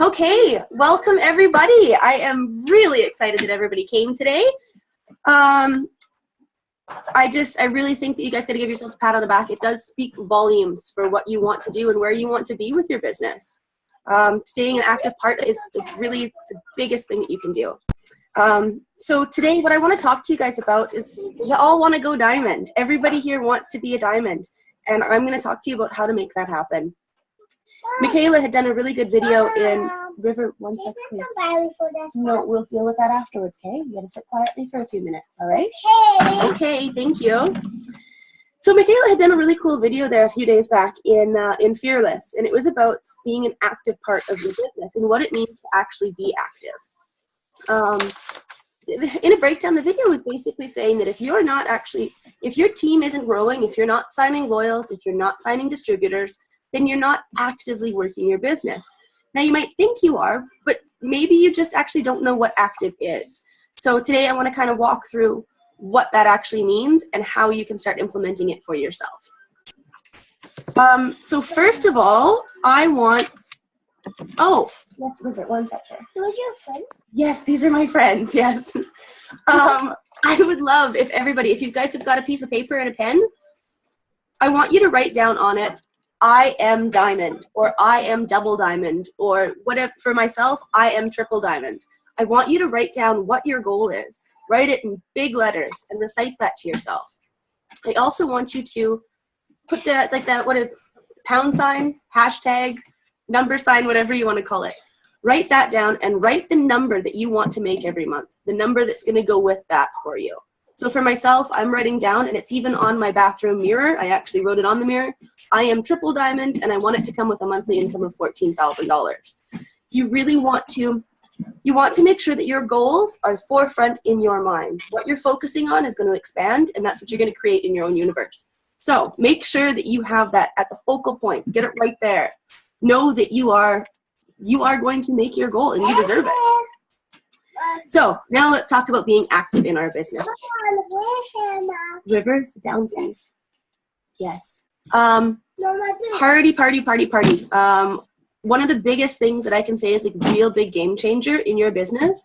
Okay, welcome everybody. I am really excited that everybody came today. I really think that you guys got to give yourselves a pat on the back. It does speak volumes for what you want to do and where you want to be with your business. Staying an active part is really the biggest thing that you can do. So today what I want to talk to you guys about is you all want to go diamond. Everybody here wants to be a diamond, and I'm going to talk to you about how to make that happen. Michaela had done a really good video in River. One second, please. No, we'll deal with that afterwards, okay? You gotta sit quietly for a few minutes, all right? Okay, thank you. So Michaela had done a really cool video there a few days back in Fearless, and it was about being an active part of your business and what it means to actually be active. In a breakdown, the video was basically saying that if your team isn't growing, if you're not signing loyals, if you're not signing distributors, then you're not actively working your business. Now you might think you are, but maybe you just actually don't know what active is. So today I want to kind of walk through what that actually means and how you can start implementing it for yourself. So first of all, yes, River, one second. Those your friends? Yes, these are my friends, yes. I would love if you guys have got a piece of paper and a pen, I want you to write down on it, I am diamond, or I am double diamond, or whatever. For myself, I am triple diamond. I want you to write down what your goal is. Write it in big letters and recite that to yourself. I also want you to put pound sign, hashtag, number sign, whatever you want to call it. Write that down and write the number that you want to make every month, the number that's going to go with that for you. So for myself, I'm writing down, and it's even on my bathroom mirror. I actually wrote it on the mirror. I am triple diamond, and I want it to come with a monthly income of $14,000. You really want to make sure that your goals are forefront in your mind. What you're focusing on is going to expand, and that's what you're going to create in your own universe. So make sure that you have that at the focal point. Get it right there. Know that you are going to make your goal, and you deserve it. So now let's talk about being active in our business. River, sit down, please. Yes. Party. One of the biggest things that I can say is a real big game changer in your business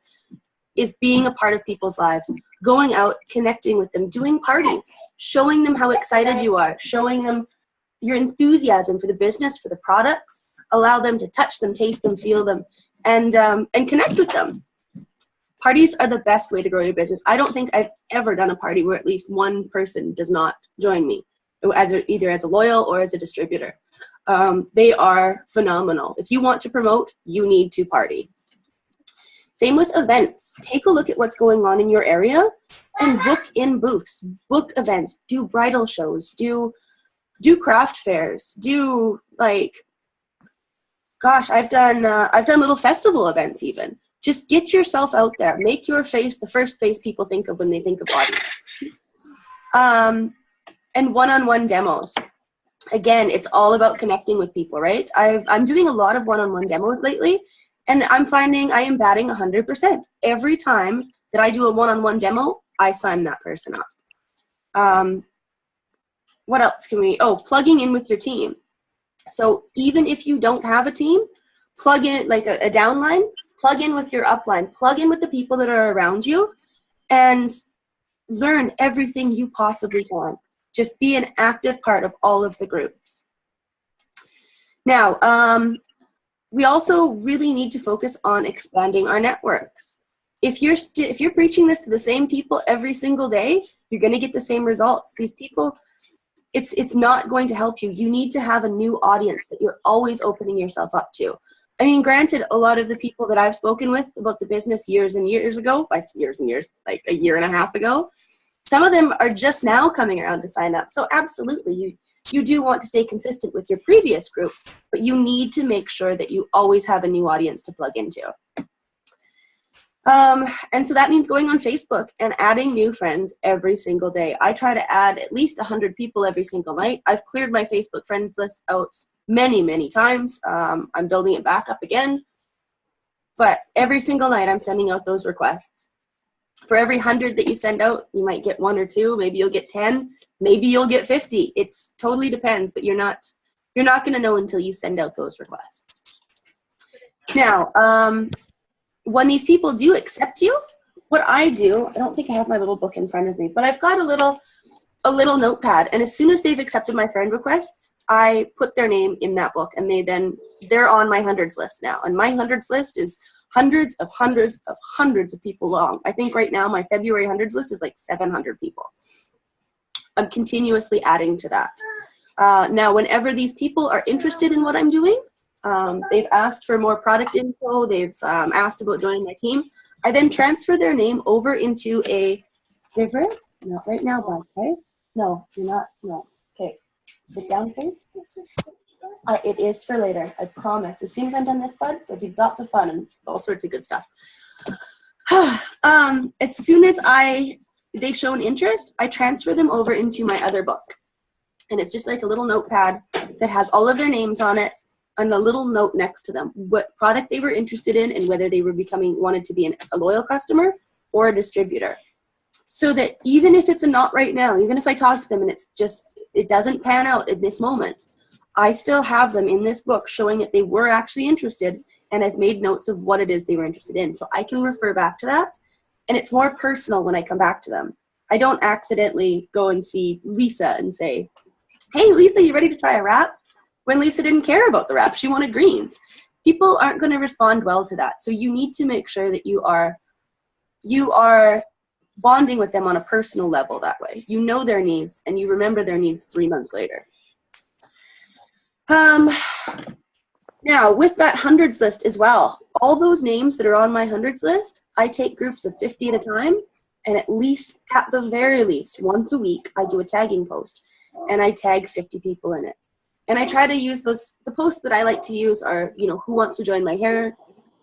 is being a part of people's lives. Going out, connecting with them, doing parties, showing them how excited you are, showing them your enthusiasm for the business, for the products. Allow them to touch them, taste them, feel them, and connect with them. Parties are the best way to grow your business. I don't think I've ever done a party where at least one person does not join me, either as a loyal or as a distributor. They are phenomenal. If you want to promote, you need to party. Same with events. Take a look at what's going on in your area and book in booths, book events, do bridal shows, do craft fairs, I've done little festival events even. Just get yourself out there. Make your face the first face people think of when they think of body. And one-on-one demos. Again, it's all about connecting with people, right? I'm doing a lot of one-on-one demos lately, and I'm finding I am batting 100%. Every time that I do a one-on-one demo, I sign that person up. What else plugging in with your team. So even if you don't have a team, plug in like a downline, plug in with your upline, plug in with the people that are around you, and learn everything you possibly can. Just be an active part of all of the groups. Now, we also really need to focus on expanding our networks. If you're preaching this to the same people every single day, you're going to get the same results. These people, it's not going to help you. You need to have a new audience that you're always opening yourself up to. I mean, granted, a lot of the people that I've spoken with about the business years and years ago, like a year and a half ago, some of them are just now coming around to sign up. So absolutely, you do want to stay consistent with your previous group, but you need to make sure that you always have a new audience to plug into. And so that means going on Facebook and adding new friends every single day. I try to add at least 100 people every single night. I've cleared my Facebook friends list out many, many times. I'm building it back up again. But every single night I'm sending out those requests. For every 100 that you send out, you might get 1 or 2, maybe you'll get 10, maybe you'll get 50. It's totally depends, but you're not going to know until you send out those requests. Now, when these people do accept you, what I do, I don't think I have my little book in front of me, but I've got a little notepad, and as soon as they've accepted my friend requests, I put their name in that book, and they're on my hundreds list now. And my hundreds list is hundreds of people long. I think right now my February hundreds list is like 700 people. I'm continuously adding to that. Now, whenever these people are interested in what I'm doing, they've asked for more product info, they've asked about joining my team, I then transfer their name over into a river. Not right now, bud, right? No, you're not. No. Okay. Sit down, please. It is for later. I promise. As soon as I'm done this, bud, there'll be lots of fun and all sorts of good stuff. As soon as they've shown interest, I transfer them over into my other book. And it's just like a little notepad that has all of their names on it and a little note next to them, what product they were interested in and whether they were wanted to be a loyal customer or a distributor. So that even if it's a not right now, even if I talk to them and it doesn't pan out in this moment, I still have them in this book showing that they were actually interested, and I've made notes of what it is they were interested in. So I can refer back to that, and it's more personal when I come back to them. I don't accidentally go and see Lisa and say, hey, Lisa, you ready to try a wrap? When Lisa didn't care about the wrap, she wanted greens. People aren't going to respond well to that. So you need to make sure that you are bonding with them on a personal level that way. You know their needs, and you remember their needs 3 months later. Now, with that hundreds list as well, all those names that are on my hundreds list, I take groups of 50 at a time, and at the very least, once a week, I do a tagging post, and I tag 50 people in it. And I try to use the posts that I like to use are, who wants to join my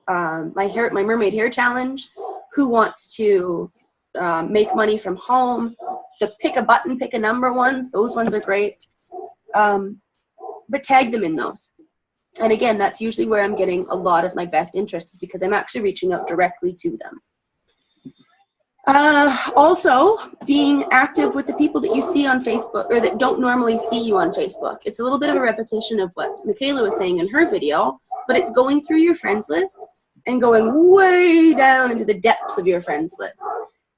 mermaid hair challenge, who wants to make money from home, the pick a button, pick a number ones, those ones are great. But tag them in those. And again, that's usually where I'm getting a lot of my best interest, is because I'm actually reaching out directly to them. Also, being active with the people that you see on Facebook or that don't normally see you on Facebook. It's a little bit of a repetition of what Michaela was saying in her video, but it's going through your friends list and going way down into the depths of your friends list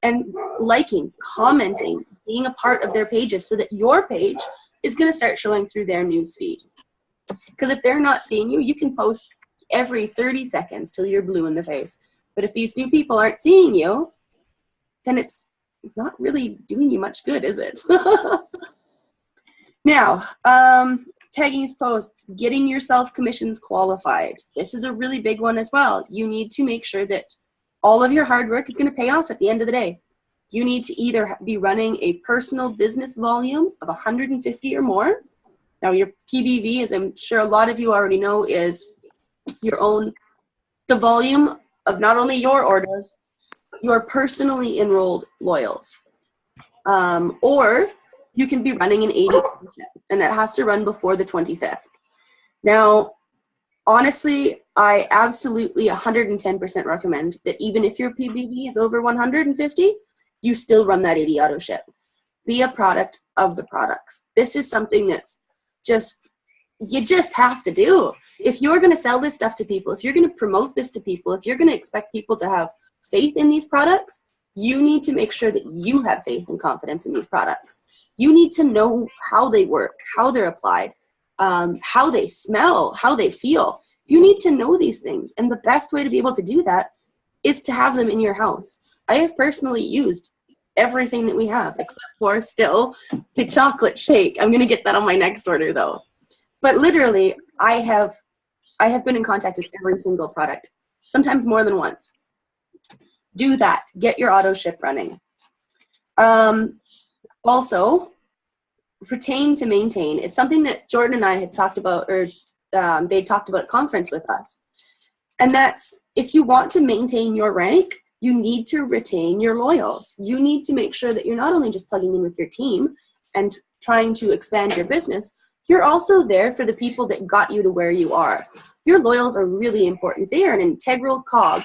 and liking, commenting, being a part of their pages so that your page is going to start showing through their news feed. Because if they're not seeing you, you can post every 30 seconds till you're blue in the face. But if these new people aren't seeing you, then it's not really doing you much good, is it? Now, tagging these posts, getting yourself commissions qualified. This is a really big one as well. You need to make sure that all of your hard work is going to pay off at the end of the day. You need to either be running a personal business volume of 150 or more. Now, your PBV, as I'm sure a lot of you already know, is the volume of not only your orders, but your personally enrolled loyals. Or you can be running an 80 membership, and that has to run before the 25th. Now, honestly, I absolutely 110% recommend that even if your PBV is over 150, you still run that 80 auto ship. Be a product of the products. This is something that's you just have to do. If you're going to sell this stuff to people, if you're going to promote this to people, if you're going to expect people to have faith in these products, you need to make sure that you have faith and confidence in these products. You need to know how they work, how they're applied, how they smell, how they feel. You need to know these things. And the best way to be able to do that is to have them in your house. I have personally used everything that we have, except for still the chocolate shake. I'm going to get that on my next order though. But literally, I have been in contact with every single product, sometimes more than once. Do that. Get your auto ship running. Also, retain to maintain. It's something that Jordan and I had talked about, or they talked about at conference with us. And that's, if you want to maintain your rank, you need to retain your loyals. You need to make sure that you're not only just plugging in with your team and trying to expand your business, you're also there for the people that got you to where you are. Your loyals are really important. They are an integral cog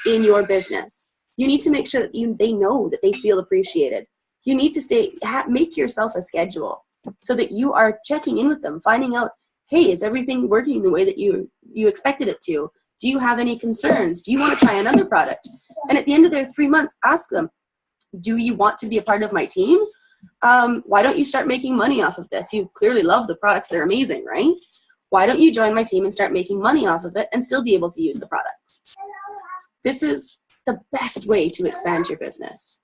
in your business. You need to make sure that they know that they feel appreciated. You need to make yourself a schedule so that you are checking in with them, finding out, hey, is everything working the way that you expected it to? Do you have any concerns? Do you want to try another product? And at the end of their 3 months, ask them, do you want to be a part of my team? Why don't you start making money off of this? You clearly love the products. They're amazing, right? Why don't you join my team and start making money off of it and still be able to use the products? This is the best way to expand your business.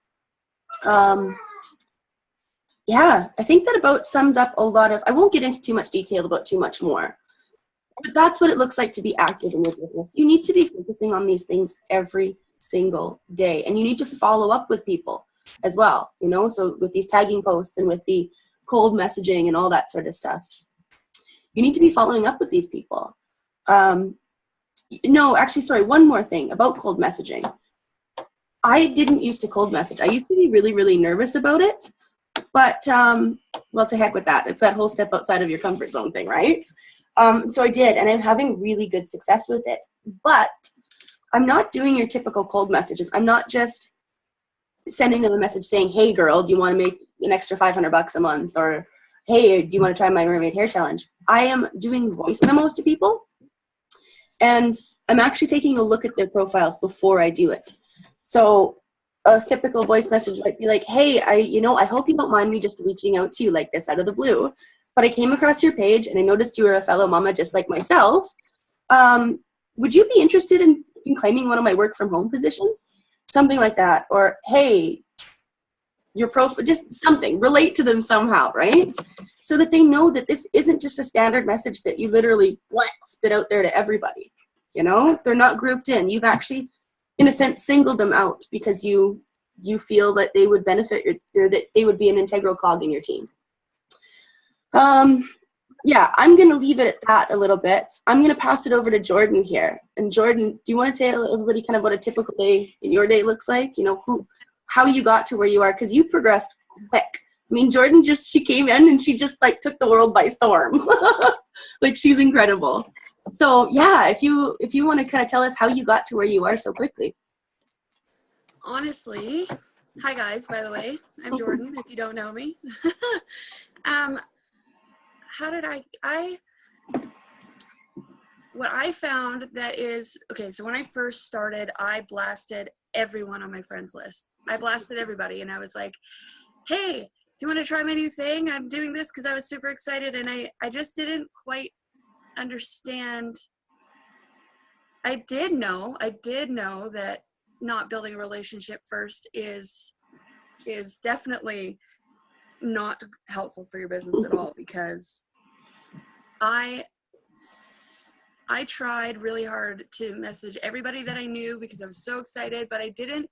Yeah, I think that about sums up a lot of, I won't get into too much detail about too much more, but that's what it looks like to be active in your business. You need to be focusing on these things every single day, and you need to follow up with people as well, you know, so with these tagging posts and with the cold messaging and all that sort of stuff, you need to be following up with these people. No, actually, sorry, one more thing about cold messaging. I didn't used to cold message. I used to be really, really nervous about it. But, well, to heck with that. It's that whole step outside of your comfort zone thing, right? So I did, and I'm having really good success with it. But I'm not doing your typical cold messages. I'm not just sending them a message saying, hey, girl, do you want to make an extra $500 a month? Or, hey, do you want to try my mermaid hair challenge? I am doing voice memos to people, and I'm actually taking a look at their profiles before I do it. So a typical voice message might be like, hey, I hope you don't mind me just reaching out to you like this out of the blue, but I came across your page and I noticed you were a fellow mama just like myself. Would you be interested in claiming one of my work from home positions? Something like that. Or, hey, your profile, just something, relate to them somehow, right? So that they know that this isn't just a standard message that you literally spit out there to everybody. You know, they're not grouped in. You've actually, in a sense, singled them out because you feel that they would benefit or that they would be an integral cog in your team. Yeah, I'm going to leave it at that a little bit. I'm going to pass it over to Jordan here. And Jordan, do you want to tell everybody kind of what a typical day in your day looks like? You know, how you got to where you are, because you progressed quick. I mean, Jordan she came in and she just like took the world by storm. Like, she's incredible. So yeah, if you want to kind of tell us how you got to where you are so quickly. Honestly, hi guys, by the way, I'm Jordan, if you don't know me. How did what I found that is, okay, so when I first started, I blasted everyone on my friends list. I blasted everybody, and I was like, hey, do you want to try my new thing? I'm doing this because I was super excited, and I just didn't quite understand. I did know that not building a relationship first is definitely not helpful for your business at all, because I tried really hard to message everybody that I knew because I was so excited, but I didn't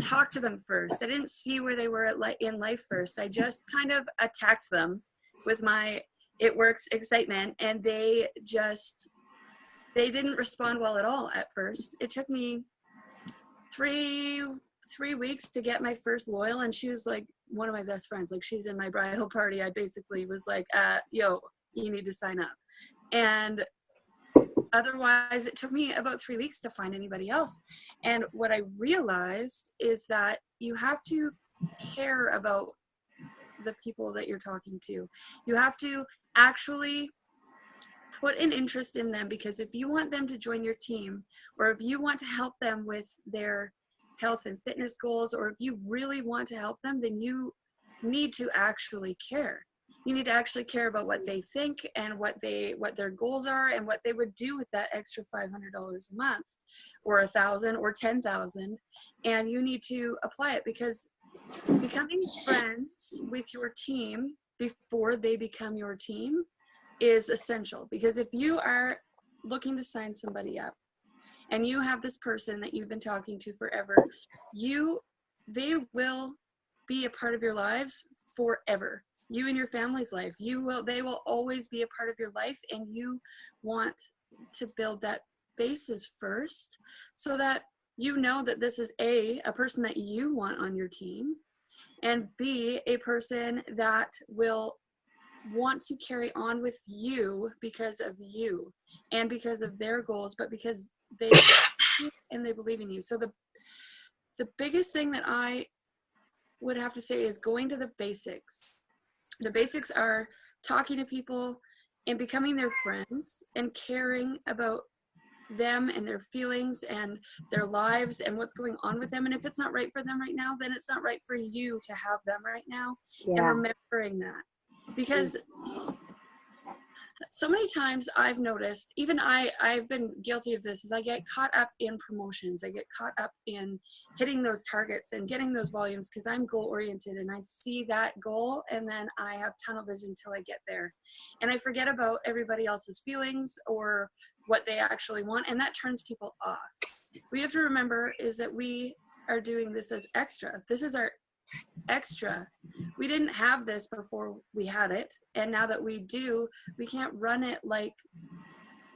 talk to them first. I didn't see where they were in life first. I just kind of attacked them with my it works excitement, and they didn't respond well at all at first. It took me three weeks to get my first loyal, and she was like one of my best friends. Like, she's in my bridal party. I basically was like, yo, you need to sign up. And otherwise, it took me about 3 weeks to find anybody else. And what I realized is that you have to care about the people that you're talking to. You have to actually put an interest in them, because if you want them to join your team, or if you want to help them with their health and fitness goals, or if you really want to help them, then you need to actually care. You need to actually care about what they think and what their goals are, and what they would do with that extra $500 a month, or $1,000 or $10,000, and you need to apply it, because becoming friends with your team before they become your team is essential. Because if you are looking to sign somebody up and you have this person that you've been talking to forever, they will be a part of your lives forever. You and your family's life, they will always be a part of your life, and you want to build that basis first, so that you know that this is a person that you want on your team, and B, a person that will want to carry on with you because of you and because of their goals, but because they and they believe in you. So the biggest thing that I would have to say is going to the basics. The basics are talking to people and becoming their friends and caring about them and their feelings and their lives and what's going on with them. And if it's not right for them right now, then it's not right for you to have them right now. And remembering that, because so many times I've noticed, even I've been guilty of this, is I get caught up in promotions. I get caught up in hitting those targets and getting those volumes because I'm goal oriented and I see that goal and then I have tunnel vision till I get there. And I forget about everybody else's feelings or what they actually want, and that turns people off. We have to remember is that we are doing this as extra. This is our extra. We didn't have this before we had it, and now that we do, we can't run it like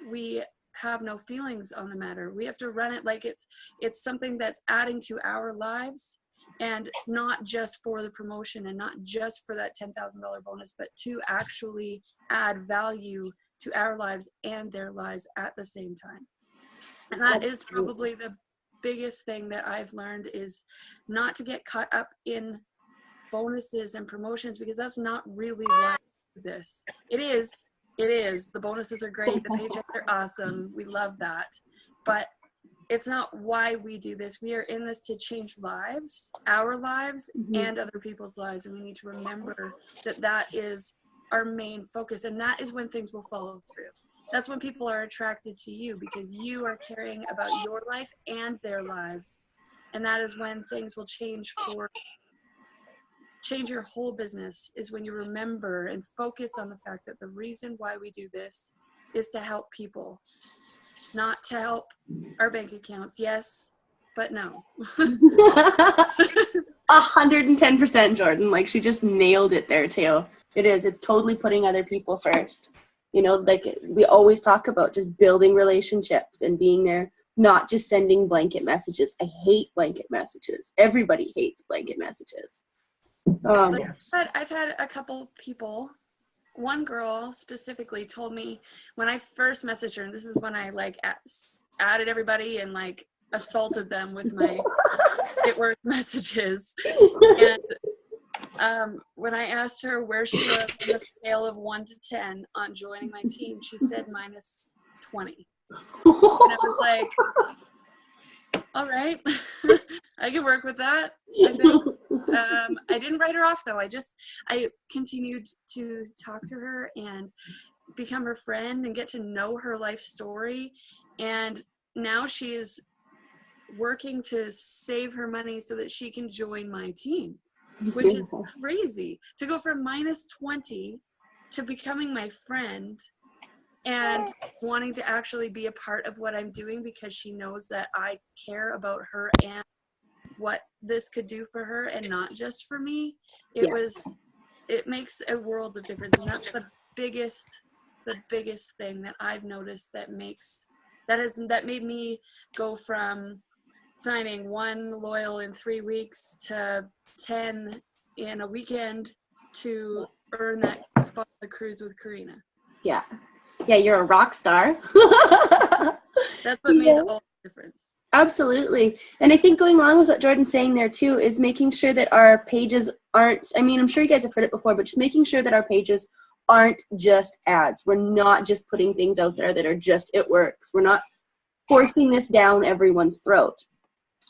we have no feelings on the matter. We have to run it like it's something that's adding to our lives, and not just for the promotion and not just for that $10,000 bonus, but to actually add value to our lives and their lives at the same time. And that is probably the biggest thing that I've learned, is not to get caught up in bonuses and promotions, because that's not really why this. It is. The bonuses are great. The paychecks are awesome. We love that. But it's not why we do this. We are in this to change lives, our lives, and other people's lives. And we need to remember that that is our main focus. And that is when things will follow through. That's when people are attracted to you, because you are caring about your life and their lives. And that is when things will change your whole business, is when you remember and focus on the fact that the reason why we do this is to help people, not to help our bank accounts. Yes, but no. 110%, Jordan. Like, she just nailed it there too. It is. It's totally putting other people first. You know, like we always talk about just building relationships and being there, not just sending blanket messages. I hate blanket messages. Everybody hates blanket messages. I've had a couple people, one girl specifically told me when I first messaged her, and this is when I like added everybody and like assaulted them with my it works messages. And when I asked her where she was on a scale of 1 to 10 on joining my team, she said -20. And I was like, all right, I can work with that. I didn't write her off though. I continued to talk to her and become her friend and get to know her life story. And now she is working to save her money so that she can join my team, which is crazy. To go from -20 to becoming my friend and wanting to actually be a part of what I'm doing, because she knows that I care about her and what this could do for her and not just for me. It makes a world of difference. And that's the biggest thing that I've noticed that made me go from signing 1 loyal in 3 weeks to 10 in a weekend to earn that spot on the cruise with Karina. Yeah, you're a rock star. That's what made all the difference. Absolutely. And I think going along with what Jordan's saying there too is making sure that our pages aren't, I mean, I'm sure you guys have heard it before, but just making sure that our pages aren't just ads. We're not just putting things out there that are just, it works. We're not forcing this down everyone's throat.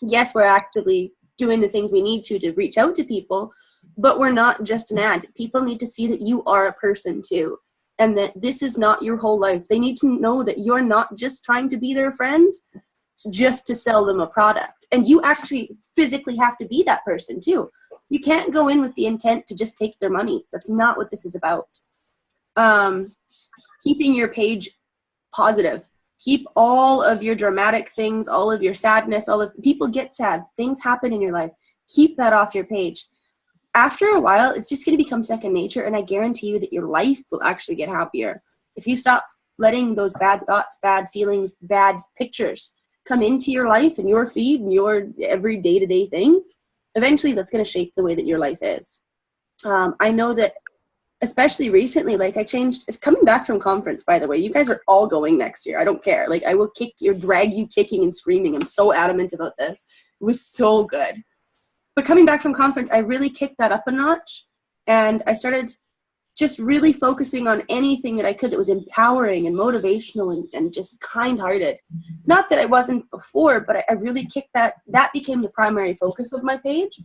Yes, we're actively doing the things we need to reach out to people, but we're not just an ad. People need to see that you are a person too, and that this is not your whole life. They need to know that you're not just trying to be their friend just to sell them a product. And you actually physically have to be that person too. You can't go in with the intent to just take their money. That's not what this is about. Keeping your page positive. Keep all of your dramatic things, all of your sadness, people get sad. Things happen in your life. Keep that off your page. After a while, it's just going to become second nature, and I guarantee you that your life will actually get happier. If you stop letting those bad thoughts, bad feelings, bad pictures come into your life and your feed and your every day-to-day thing, eventually that's going to shape the way that your life is. I know that especially recently, like it's coming back from conference, by the way. You guys are all going next year. I don't care. Like, I will drag you kicking and screaming. I'm so adamant about this. It was so good. But coming back from conference, I really kicked that up a notch. And I started just really focusing on anything that I could that was empowering and motivational and just kind-hearted. Not that I wasn't before, but I really kicked that. That became the primary focus of my page.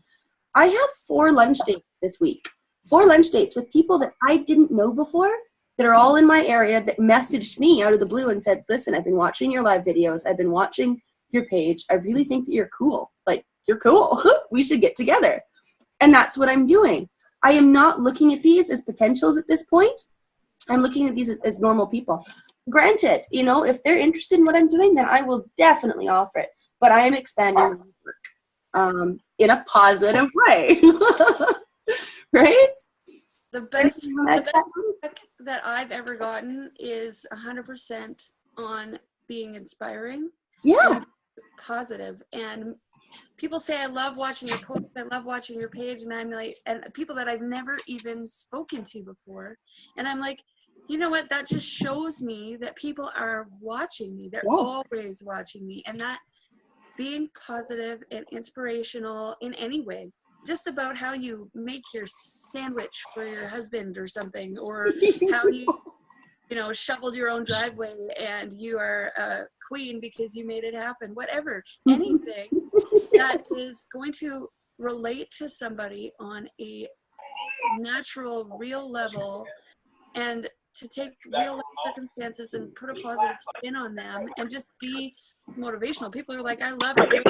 I have 4 lunch dates this week. 4 lunch dates with people that I didn't know before that are all in my area that messaged me out of the blue and said, listen, I've been watching your live videos. I've been watching your page. I really think that you're cool. Like, you're cool. We should get together. And that's what I'm doing. I am not looking at these as potentials at this point. I'm looking at these as normal people. Granted, you know, if they're interested in what I'm doing, then I will definitely offer it. But I am expanding my work in a positive way. Right? The best feedback that I've ever gotten is 100% on being inspiring. Yeah. Positive. And people say, I love watching your post, I love watching your page, and I'm like, and people that I've never even spoken to before, and I'm like, you know what, that just shows me that people are watching me. They're always watching me. And that being positive and inspirational in any way, just about how you make your sandwich for your husband or something, or how you know, shoveled your own driveway and you are a queen because you made it happen, whatever, anything that is going to relate to somebody on a natural, real level, and to take real life circumstances and put a positive spin on them and just be motivational. People are like, I love to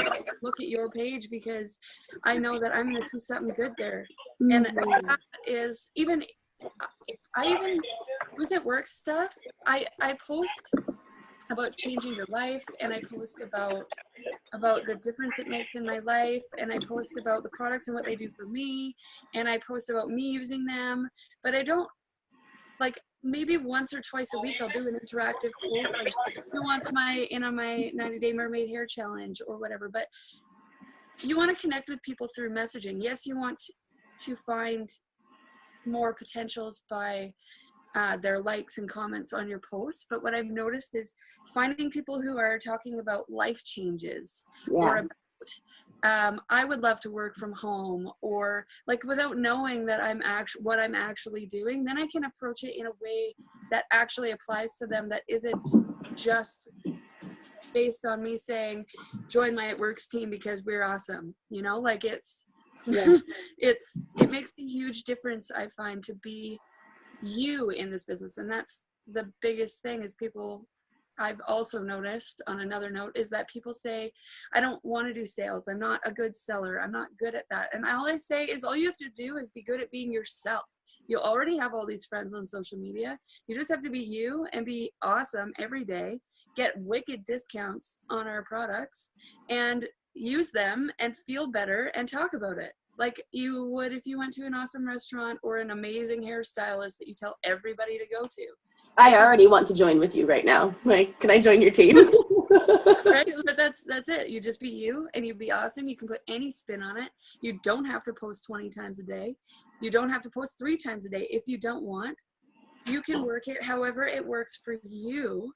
look at your page because I know that I'm going to see something good there. And that is even with It Works stuff, I post about changing your life, and I post about the difference it makes in my life, and I post about the products and what they do for me, and I post about me using them. But I don't, like, maybe once or twice a week I'll do an interactive post, like, who wants my 90-day mermaid hair challenge or whatever. But you want to connect with people through messaging. Yes, you want to find more potentials by their likes and comments on your posts, but what I've noticed is finding people who are talking about life changes, or about I would love to work from home, or like, without knowing that what I'm actually doing, then I can approach it in a way that actually applies to them, that isn't just based on me saying join my It Works team because we're awesome, you know, like it makes a huge difference, I find, to be you in this business. And that's the biggest thing, is people, I've also noticed on another note, is that people say, I don't want to do sales, I'm not a good seller, I'm not good at that. And all I say is, all you have to do is be good at being yourself. You already have all these friends on social media. You just have to be you and be awesome every day, get wicked discounts on our products, and use them and feel better and talk about it like you would if you went to an awesome restaurant or an amazing hairstylist that you tell everybody to go to. I already want to join with you right now. Like, can I join your team? Right? But that's it. You just be you, and you'd be awesome. You can put any spin on it. You don't have to post 20 times a day. You don't have to post 3 times a day if you don't want. You can work it however it works for you,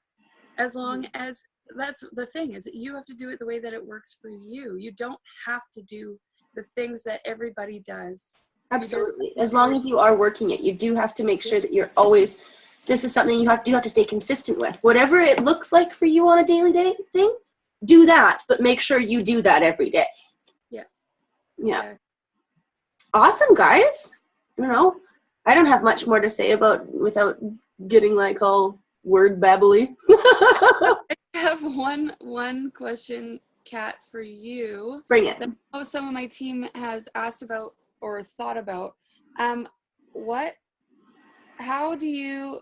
as long as, that's the thing, is that you have to do it the way that it works for you. You don't have to do the things that everybody does. Absolutely. As long as you are working it, you do have to make sure that you're always, this is something you have to stay consistent with. Whatever it looks like for you on a daily thing, do that, but make sure you do that every day. Yeah. Awesome, guys. I don't know. I don't have much more to say without getting like all word babbly. I have one question, Kat, for you. Bring it. That some of my team has asked about or thought about. How do you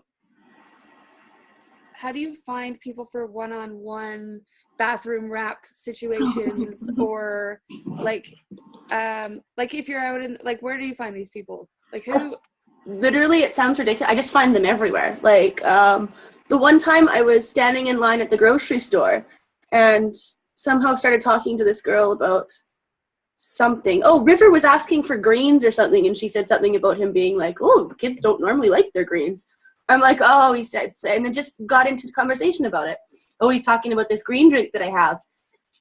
find people for one-on-one bathroom wrap situations, or like if you're out in, like, where do you find these people? Like, who? Literally, it sounds ridiculous. I just find them everywhere. Like, the one time I was standing in line at the grocery store and somehow started talking to this girl about something. Oh, River was asking for greens or something, and she said something about him being like, oh, kids don't normally like their greens. I'm like, oh, he said, and it just got into the conversation about it. Oh, he's talking about this green drink that I have.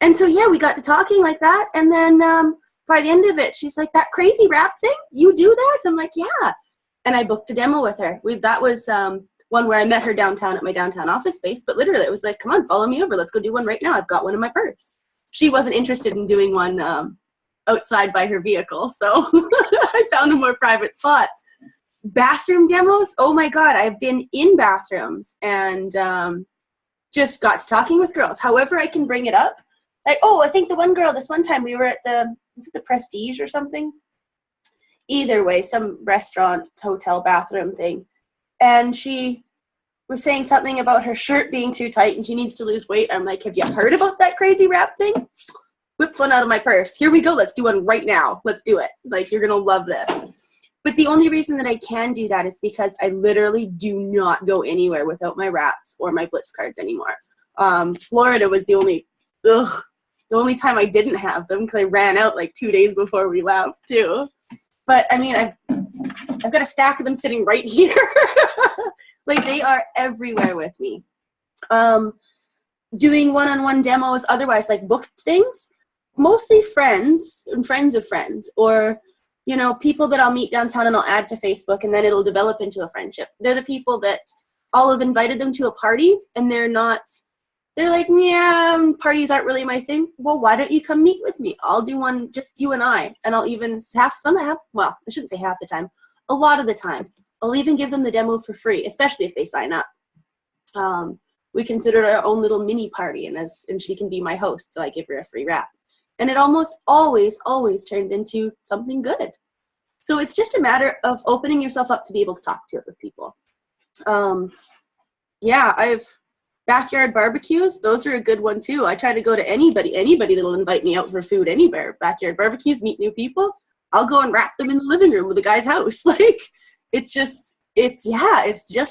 And so, yeah, we got to talking like that, and then by the end of it, she's like, that crazy rap thing? You do that? I'm like, yeah. and I booked a demo with her. That was one where I met her downtown at my downtown office space, but literally it was like, come on, follow me over. Let's go do one right now. I've got one in my purse. She wasn't interested in doing one outside by her vehicle, so I found a more private spot. Bathroom demos, oh my God, I've been in bathrooms and just got to talking with girls. However I can bring it up. Like, oh, I think the one girl, this one time we were at was it the Prestige or something? Either way, some restaurant, hotel, bathroom thing. And she was saying something about her shirt being too tight and she needs to lose weight. I'm like, have you heard about that crazy wrap thing? Whipped one out of my purse. Here we go. Let's do one right now. Let's do it. Like, you're going to love this. But the only reason that I can do that is because I literally do not go anywhere without my wraps or my Blitz cards anymore. Florida was the only time I didn't have them because I ran out like 2 days before we left too. But I mean, I've got a stack of them sitting right here. Like, they are everywhere with me. Doing one-on-one demos, otherwise like booked things, mostly friends and friends of friends, or, you know, people that I'll meet downtown and I'll add to Facebook and then it'll develop into a friendship. They're the people that I'll have invited them to a party and they're like, yeah, parties aren't really my thing. Well, why don't you come meet with me? I'll do one, just you and I. And I'll even well, I shouldn't say half the time. A lot of the time. I'll even give them the demo for free, especially if they sign up. We consider it our own little mini party, and she can be my host, so I give her a free wrap. And it almost always turns into something good. So it's just a matter of opening yourself up to be able to talk to it with people. I've backyard barbecues. Those are a good one too. I try to go to anybody that'll invite me out for food anywhere. Backyard barbecues, meet new people. I'll go and wrap them in the living room of the guy's house. Like, it's just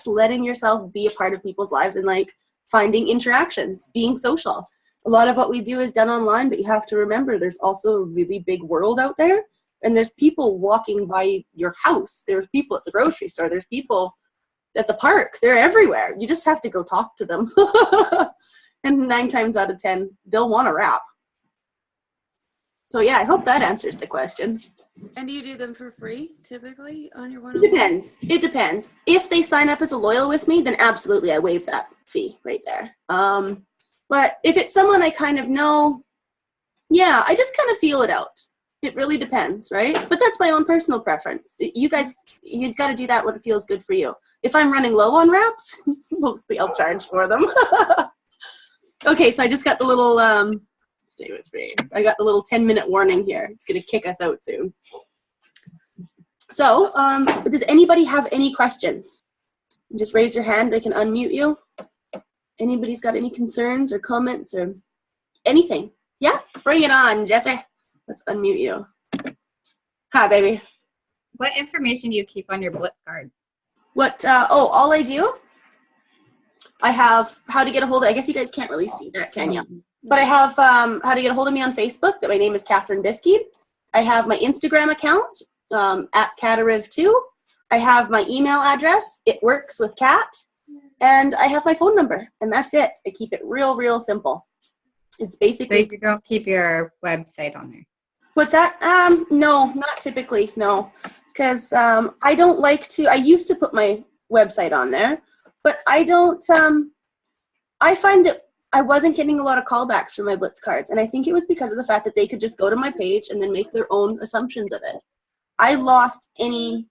letting yourself be a part of people's lives and like finding interactions, being social. A lot of what we do is done online, but you have to remember there's also a really big world out there, and there's people walking by your house. There's people at the grocery store. There's people at the park. They're everywhere. You just have to go talk to them. And 9 times out of 10, they'll want to wrap. So yeah, I hope that answers the question. And do you do them for free, typically, on your one? It depends. If they sign up as a loyal with me, then absolutely I waive that fee right there. But if it's someone I kind of know, yeah, I just kind of feel it out. It really depends, right? But that's my own personal preference. You've got to do that when it feels good for you. If I'm running low on wraps, mostly I'll charge for them. Okay, so I just got the little, stay with me. I got the little 10-minute warning here. It's going to kick us out soon. So, does anybody have any questions? Just raise your hand. I can unmute you. Anybody's got any concerns or comments or anything? Yeah, bring it on, Jesse. Let's unmute you. Hi, baby. What information do you keep on your Blitz cards? All I do, I have how to get a hold of, I guess you guys can't really see that, can you? But I have how to get a hold of me on Facebook, that my name is Catherine Biskey. I have my Instagram account, at Catariv2. I have my email address, It Works with Cat. And I have my phone number, and that's it. I keep it real, real simple. It's basically... So you don't keep your website on there? What's that? No, not typically, no. Because I don't like to, I used to put my website on there, but I don't, I find that I wasn't getting a lot of callbacks for my Blitz cards, and I think it was because of the fact that they could just go to my page and then make their own assumptions of it. I lost any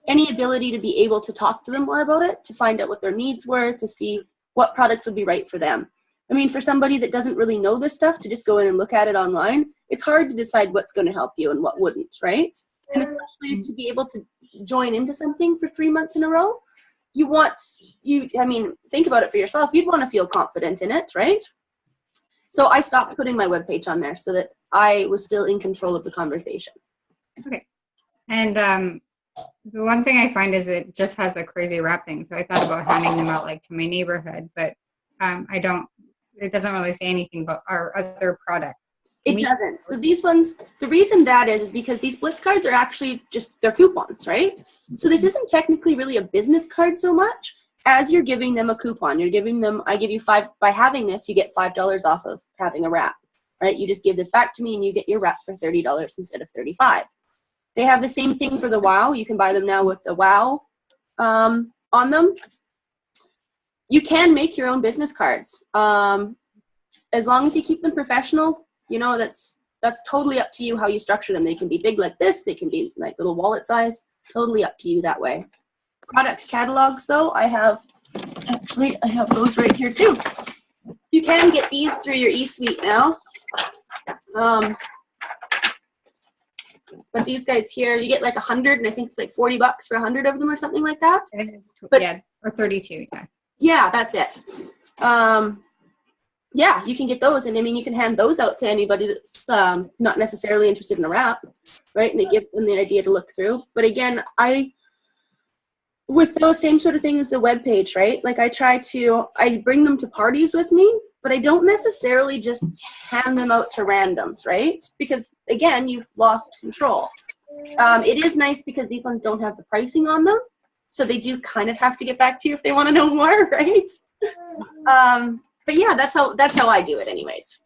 ability to be able to talk to them more about it, to find out what their needs were, to see what products would be right for them. I mean, for somebody that doesn't really know this stuff, to just go in and look at it online, it's hard to decide what's going to help you and what wouldn't, right? And especially to be able to join into something for 3 months in a row, think about it for yourself. You'd want to feel confident in it, right? So I stopped putting my webpage on there so that I was still in control of the conversation. Okay. And the one thing I find is it just has a crazy wrap thing. So I thought about handing them out like to my neighborhood, but it doesn't really say anything about our other products. It doesn't. So these ones, the reason that is because these Blitz cards are actually just, they're coupons, right? So this isn't technically really a business card so much as you're giving them a coupon. You're giving them, I give you $5, by having this, you get $5 off of having a wrap, right? You just give this back to me and you get your wrap for $30 instead of $35. They have the same thing for the WOW. You can buy them now with the WOW on them. You can make your own business cards. As long as you keep them professional, you know, that's totally up to you how you structure them. They can be big like this. They can be like little wallet size. Totally up to you that way. Product catalogs, though, I have those right here too. You can get these through your eSuite now. But these guys here, you get like 100, and I think it's like $40 for 100 of them or something like that. But, yeah, or 32, yeah. Yeah, that's it. Yeah, you can get those, and I mean, you can hand those out to anybody that's not necessarily interested in a wrap, right? And it gives them the idea to look through. But again, with those same sort of things, the web page, right? Like I bring them to parties with me, but I don't necessarily just hand them out to randoms, right? Because again, you've lost control. It is nice because these ones don't have the pricing on them, so they do kind of have to get back to you if they want to know more, right? But yeah, that's how I do it, anyways.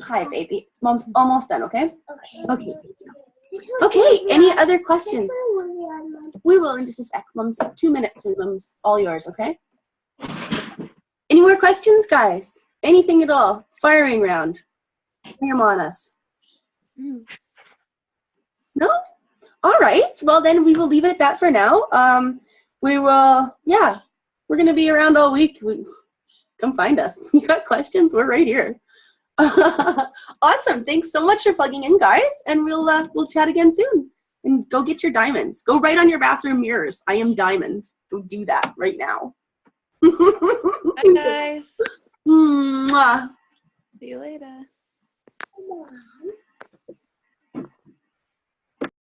Hi, baby. Mom's almost done. Okay. Okay. Okay. Any other questions? We will in just a sec. Mom's 2 minutes, and Mom's all yours. Okay. Any more questions, guys? Anything at all? Firing round. Bring them on us. No? All right. Well, then we will leave it at that for now. We will, yeah, we're going to be around all week. Come find us. You got questions? We're right here. Awesome. Thanks so much for plugging in, guys. And we'll chat again soon. And go get your diamonds. Go write on your bathroom mirrors, "I am diamond." Go do that right now. Bye, guys. Mwah. See you later.